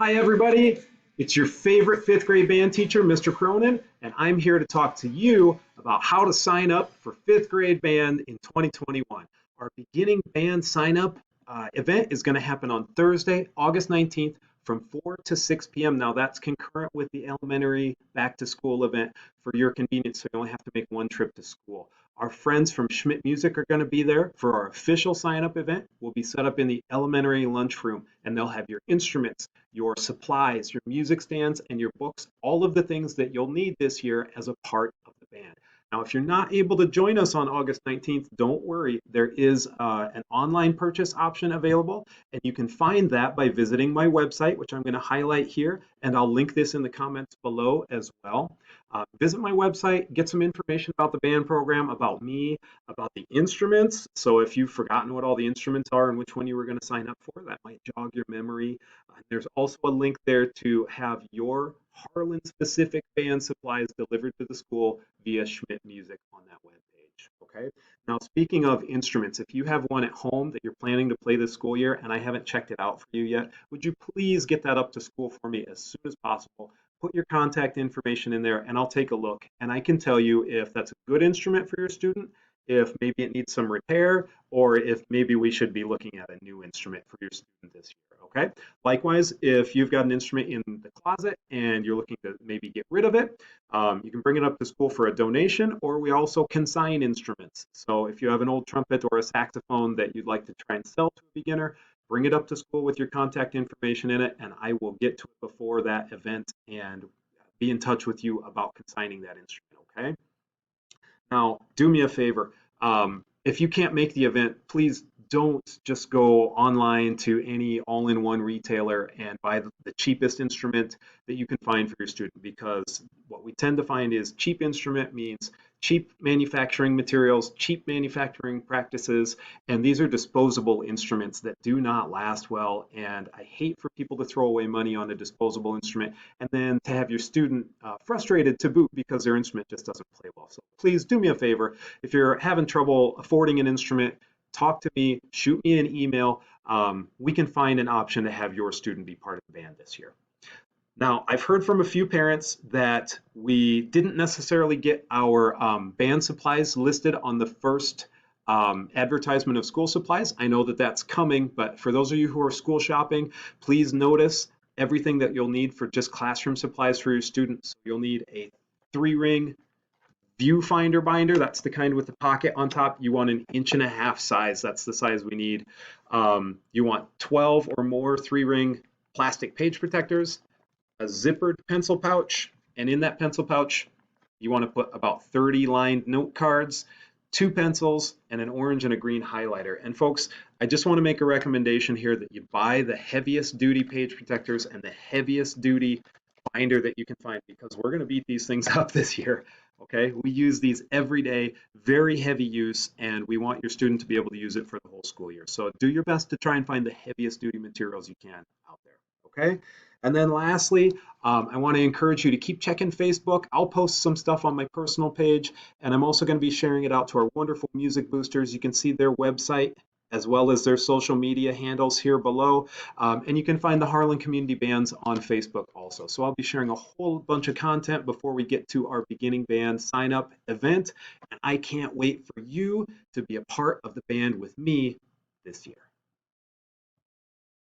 Hi, everybody. It's your favorite fifth grade band teacher, Mr. Cronin, and I'm here to talk to you about how to sign up for fifth grade band in 2021. Our beginning band sign up event is going to happen on Thursday, August 19th from 4 to 6 p.m. Now, that's concurrent with the elementary back to school event for your convenience, so you only have to make one trip to school. Our friends from Schmidt Music are going to be there for our official sign-up event. We'll be set up in the elementary lunchroom, and they'll have your instruments, your supplies, your music stands, and your books, all of the things that you'll need this year as a part of the band. Now, if you're not able to join us on August 19th, don't worry. There is an online purchase option available, and you can find that by visiting my website, which I'm going to highlight here, and I'll link this in the comments below as well. Visit my website, get some information about the band program, about me, about the instruments. So if you've forgotten what all the instruments are and which one you were going to sign up for, that might jog your memory. There's also a link there to have your Harlan-specific band supplies delivered to the school via Schmidt Music on that webpage. Okay. Now, speaking of instruments, if you have one at home that you're planning to play this school year and I haven't checked it out for you yet, would you please get that up to school for me as soon as possible? Put your contact information in there and I'll take a look. And I can tell you if that's a good instrument for your student, if maybe it needs some repair, or if maybe we should be looking at a new instrument for your student this year, okay? Likewise, if you've got an instrument in the closet and you're looking to maybe get rid of it, you can bring it up to school for a donation, or we also consign instruments. So if you have an old trumpet or a saxophone that you'd like to try and sell to a beginner, bring it up to school with your contact information in it, and I will get to it before that event and be in touch with you about consigning that instrument, okay? Now, do me a favor. If you can't make the event, please don't just go online to any all-in-one retailer and buy the cheapest instrument that you can find for your student, because what we tend to find is cheap instrument means cheap manufacturing materials, cheap manufacturing practices, and these are disposable instruments that do not last well, and I hate for people to throw away money on a disposable instrument and then to have your student frustrated to boot because their instrument just doesn't play well. So please do me a favor. If you're having trouble affording an instrument, talk to me, shoot me an email. We can find an option to have your student be part of the band this year. Now, I've heard from a few parents that we didn't necessarily get our band supplies listed on the first advertisement of school supplies. I know that that's coming, but for those of you who are school shopping, please notice everything that you'll need for just classroom supplies for your students. So you'll need a 3-ring viewfinder binder. That's the kind with the pocket on top. You want an 1.5-inch size. That's the size we need. You want 12 or more 3-ring plastic page protectors, a zippered pencil pouch, and in that pencil pouch, you want to put about 30 lined note cards, 2 pencils, and an orange and a green highlighter. And folks, I just want to make a recommendation here that you buy the heaviest duty page protectors and the heaviest duty binder that you can find, because we're going to beat these things up this year. Okay, we use these every day, very heavy use, and we want your student to be able to use it for the whole school year. So do your best to try and find the heaviest duty materials you can out there. Okay. And then lastly, I want to encourage you to keep checking Facebook. I'll post some stuff on my personal page, and I'm also going to be sharing it out to our wonderful music boosters. You can see their website as well as their social media handles here below. And you can find the Harlan Community Bands on Facebook also. So I'll be sharing a whole bunch of content before we get to our beginning band sign up event. And I can't wait for you to be a part of the band with me this year.